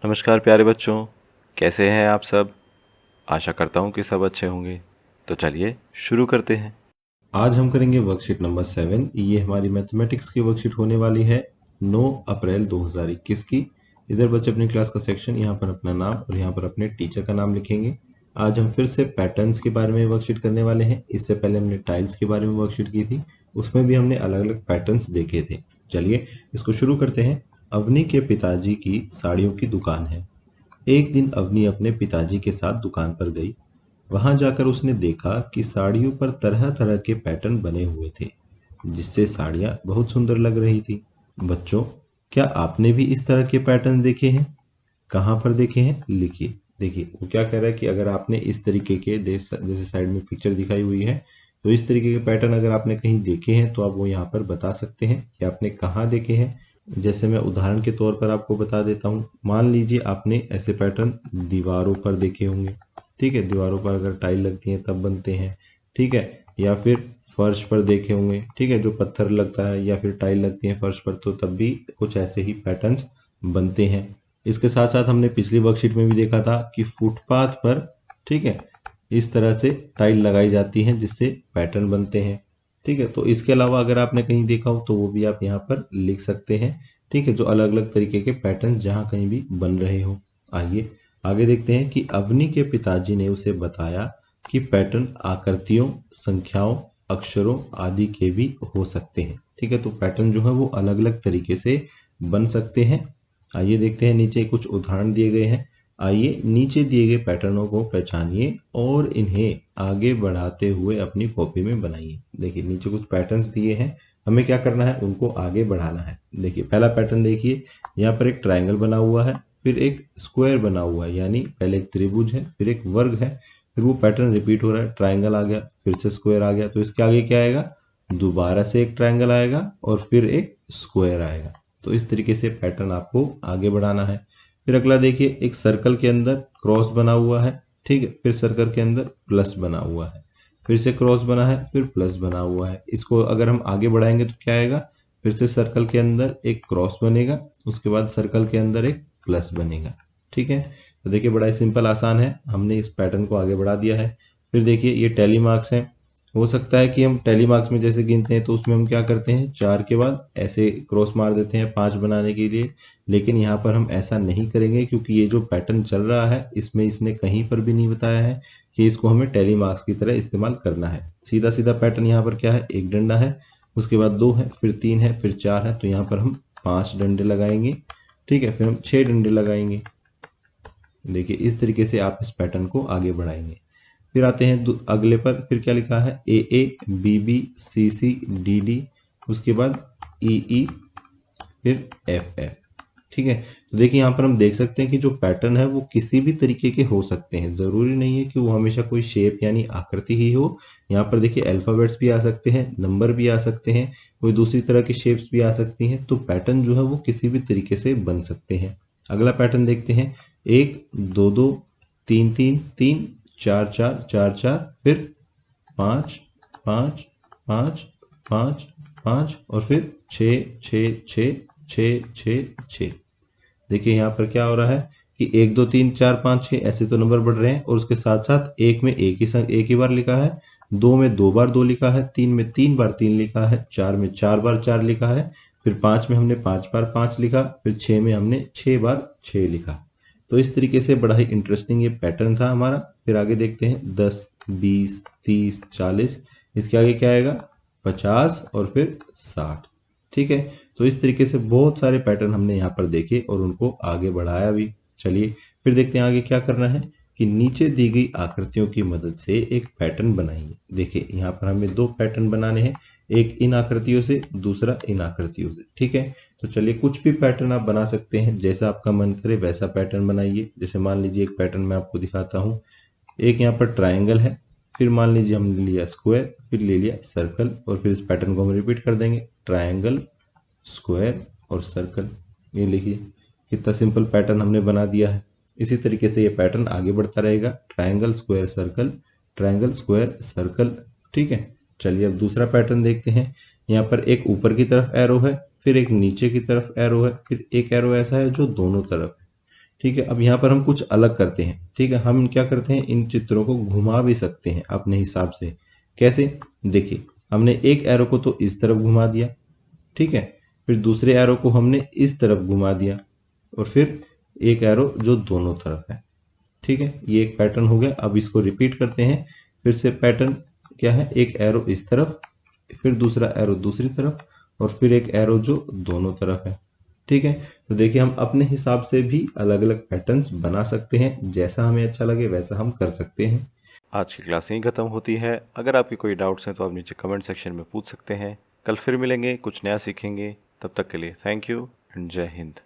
नमस्कार प्यारे बच्चों, कैसे हैं आप सब। आशा करता हूँ कि सब अच्छे होंगे। तो चलिए शुरू करते हैं। आज हम करेंगे वर्कशीट नंबर 7। ये हमारी मैथमेटिक्स की वर्कशीट होने वाली है 9 अप्रैल 2021 की। इधर बच्चे अपनी क्लास का सेक्शन, यहाँ पर अपना नाम और यहाँ पर अपने टीचर का नाम लिखेंगे। आज हम फिर से पैटर्न्स के बारे में वर्कशीट करने वाले हैं। इससे पहले हमने टाइल्स के बारे में वर्कशीट की थी, उसमें भी हमने अलग अलग पैटर्न्स देखे थे। चलिए इसको शुरू करते हैं। अवनी के पिताजी की साड़ियों की दुकान है। एक दिन अवनी अपने पिताजी के साथ दुकान पर गई। वहां जाकर उसने देखा कि साड़ियों पर तरह तरह के पैटर्न बने हुए थे, जिससे साड़ियां बहुत सुंदर लग रही थी। बच्चों, क्या आपने भी इस तरह के पैटर्न देखे हैं? कहाँ पर देखे हैं, लिखिए। देखिए वो क्या कह रहा है कि अगर आपने इस तरीके के जैसे साइड में पिक्चर दिखाई हुई है, तो इस तरीके के पैटर्न अगर आपने कहीं देखे हैं तो आप वो यहाँ पर बता सकते हैं कि आपने कहाँ देखे हैं। जैसे मैं उदाहरण के तौर पर आपको बता देता हूँ। मान लीजिए आपने ऐसे पैटर्न दीवारों पर देखे होंगे। ठीक है, दीवारों पर अगर टाइल लगती है तब बनते हैं। ठीक है, या फिर फर्श पर देखे होंगे। ठीक है, जो पत्थर लगता है या फिर टाइल लगती है फर्श पर, तो तब भी कुछ ऐसे ही पैटर्न्स बनते हैं। इसके साथ साथ हमने पिछली वर्कशीट में भी देखा था कि फुटपाथ पर, ठीक है, इस तरह से टाइल लगाई जाती हैं जिससे पैटर्न बनते हैं। ठीक है, तो इसके अलावा अगर आपने कहीं देखा हो तो वो भी आप यहाँ पर लिख सकते हैं। ठीक है, जो अलग अलग तरीके के पैटर्न जहाँ कहीं भी बन रहे हो। आइए आगे देखते हैं कि अवनी के पिताजी ने उसे बताया कि पैटर्न आकृतियों, संख्याओं, अक्षरों आदि के भी हो सकते हैं। ठीक है, तो पैटर्न जो है वो अलग अलग तरीके से बन सकते हैं। आइए देखते हैं, नीचे कुछ उदाहरण दिए गए हैं। आइए नीचे दिए गए पैटर्नों को पहचानिए और इन्हें आगे बढ़ाते हुए अपनी कॉपी में बनाइए। देखिए नीचे कुछ पैटर्न्स दिए हैं, हमें क्या करना है, उनको आगे बढ़ाना है। देखिए पहला पैटर्न देखिए, यहाँ पर एक ट्रायंगल बना हुआ है, फिर एक स्क्वायर बना हुआ है, यानी पहले एक त्रिभुज है फिर एक वर्ग है, फिर वो पैटर्न रिपीट हो रहा है। ट्रायंगल आ गया, फिर से स्क्वायर आ गया, तो इसके आगे क्या आएगा, दोबारा से एक ट्रायंगल आएगा और फिर एक स्क्वायर आएगा। तो इस तरीके से पैटर्न आपको आगे बढ़ाना है। फिर अगला देखिए, एक सर्कल के अंदर क्रॉस बना हुआ है। ठीक है, फिर सर्कल के अंदर प्लस बना हुआ है, फिर से क्रॉस बना है, फिर प्लस बना हुआ है। इसको अगर हम आगे बढ़ाएंगे तो क्या आएगा, फिर से सर्कल के अंदर एक क्रॉस बनेगा, उसके बाद सर्कल के अंदर एक प्लस बनेगा। ठीक है, तो देखिए बड़ा ही सिंपल आसान है, हमने इस पैटर्न को आगे बढ़ा दिया है। फिर देखिए ये टैली मार्क्स हैं। हो सकता है कि हम टैली मार्क्स में जैसे गिनते हैं तो उसमें हम क्या करते हैं, 4 के बाद ऐसे क्रॉस मार देते हैं 5 बनाने के लिए। लेकिन यहाँ पर हम ऐसा नहीं करेंगे, क्योंकि ये जो पैटर्न चल रहा है इसमें इसने कहीं पर भी नहीं बताया है कि इसको हमें टैली मार्क्स की तरह इस्तेमाल करना है। सीधा सीधा पैटर्न यहाँ पर क्या है, एक डंडा है, उसके बाद 2 है, फिर 3 है, फिर 4 है, तो यहाँ पर हम 5 डंडे लगाएंगे। ठीक है, फिर हम 6 डंडे लगाएंगे। देखिए इस तरीके से आप इस पैटर्न को आगे बढ़ाएंगे। फिर आते हैं अगले पर, फिर क्या लिखा है, ए ए, बी बी, सी सी, डी डी, उसके बाद ई ई, फिर एफ एफ। ठीक है, तो देखिए यहाँ पर हम देख सकते हैं कि जो पैटर्न है वो किसी भी तरीके के हो सकते हैं, जरूरी नहीं है कि वो हमेशा कोई शेप यानी आकृति ही हो। यहाँ पर देखिए अल्फाबेट्स भी आ सकते हैं, नंबर भी आ सकते हैं, कोई दूसरी तरह की शेप्स भी आ सकती हैं। तो पैटर्न जो है वो किसी भी तरीके से बन सकते हैं। अगला पैटर्न देखते हैं, 1 2 2, 3 3 3, 4 4 4 4, फिर 5 5 5 5 5, और फिर 6 6 6 6 6 6। देखिए यहाँ पर क्या हो रहा है कि 1 2 3 4 5 6 ऐसे तो नंबर बढ़ रहे हैं, और उसके साथ साथ एक में एक ही बार लिखा है, 2 में 2 बार 2 लिखा है, 3 में 3 बार 3 लिखा है, 4 में 4 बार 4 लिखा है, फिर 5 में हमने 5 बार 5 लिखा, फिर 6 में हमने 6 बार 6 लिखा। तो इस तरीके से बड़ा ही इंटरेस्टिंग ये पैटर्न था हमारा। फिर आगे देखते हैं, 10 20 30 40, इसके आगे क्या आएगा, 50 और फिर 60। ठीक है, तो इस तरीके से बहुत सारे पैटर्न हमने यहाँ पर देखे और उनको आगे बढ़ाया भी। चलिए फिर देखते हैं आगे क्या करना है, कि नीचे दी गई आकृतियों की मदद से एक पैटर्न बनाइए। देखिए यहाँ पर हमें 2 पैटर्न बनाने हैं, एक इन आकृतियों से, दूसरा इन आकृतियों से। ठीक है, तो चलिए कुछ भी पैटर्न आप बना सकते हैं, जैसा आपका मन करे वैसा पैटर्न बनाइए। जैसे मान लीजिए एक पैटर्न मैं आपको दिखाता हूँ। एक यहाँ पर ट्राइंगल है, फिर मान लीजिए हमने लिया स्क्वायर, फिर ले लिया सर्कल, और फिर इस पैटर्न को हम रिपीट कर देंगे, ट्राइंगल, स्क्वायर और सर्कल। ये लिखिए कितना सिंपल पैटर्न हमने बना दिया है। इसी तरीके से ये पैटर्न आगे बढ़ता रहेगा, triangle square circle, triangle square circle. ठीक है, चलिए अब दूसरा पैटर्न देखते हैं। यहाँ पर एक ऊपर की तरफ एरो है, फिर एक नीचे की तरफ एरो है, फिर एक एरो ऐसा है जो दोनों तरफ है। ठीक है, अब यहाँ पर हम कुछ अलग करते हैं। ठीक है, हम क्या करते हैं, इन चित्रों को घुमा भी सकते हैं अपने हिसाब से। कैसे, देखिए हमने एक एरो को तो इस तरफ घुमा दिया, ठीक है, फिर दूसरे एरो को हमने इस तरफ घुमा दिया, और फिर एक एरो जो दोनों तरफ है। ठीक है, ये एक पैटर्न हो गया। अब इसको रिपीट करते हैं फिर से। पैटर्न क्या है, एक एरो इस तरफ, फिर दूसरा एरो दूसरी तरफ, और फिर एक एरो जो दोनों तरफ है। ठीक है, तो देखिए हम अपने हिसाब से भी अलग अलग पैटर्न्स बना सकते हैं, जैसा हमें अच्छा लगे वैसा हम कर सकते हैं। आज की क्लास यहीं ख़त्म होती है। अगर आपकी कोई डाउट्स हैं तो आप नीचे कमेंट सेक्शन में पूछ सकते हैं। कल फिर मिलेंगे, कुछ नया सीखेंगे। तब तक के लिए थैंक यू एंड जय हिंद।